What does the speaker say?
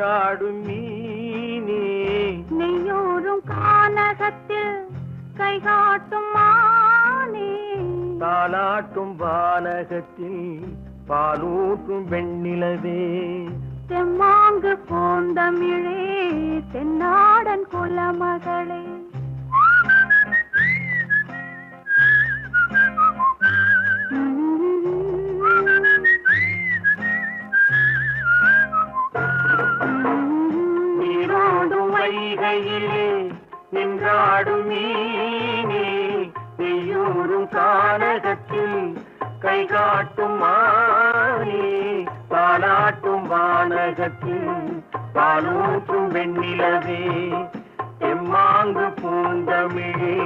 நின்றாடும் மீனே நெய்யூரும் கானகத்தில் கைகாட்டும் மானே தாலாட்டும் வானகத்தில் பாலூட்டும் வெண்ணிலவே தெம்மாங்கு பூந்தமிழே தென்னாடன் குலமகளே நீரோடும் வைகையிலே நின்றாடும் மீனே நெய்யூரும் கானகத்தில் கை காட்டும் மானே தாலாட்டும் வானகத்தில் பாலூட்டும் வெண்ணிலவே எம்மாங்கு பூந்தமிழே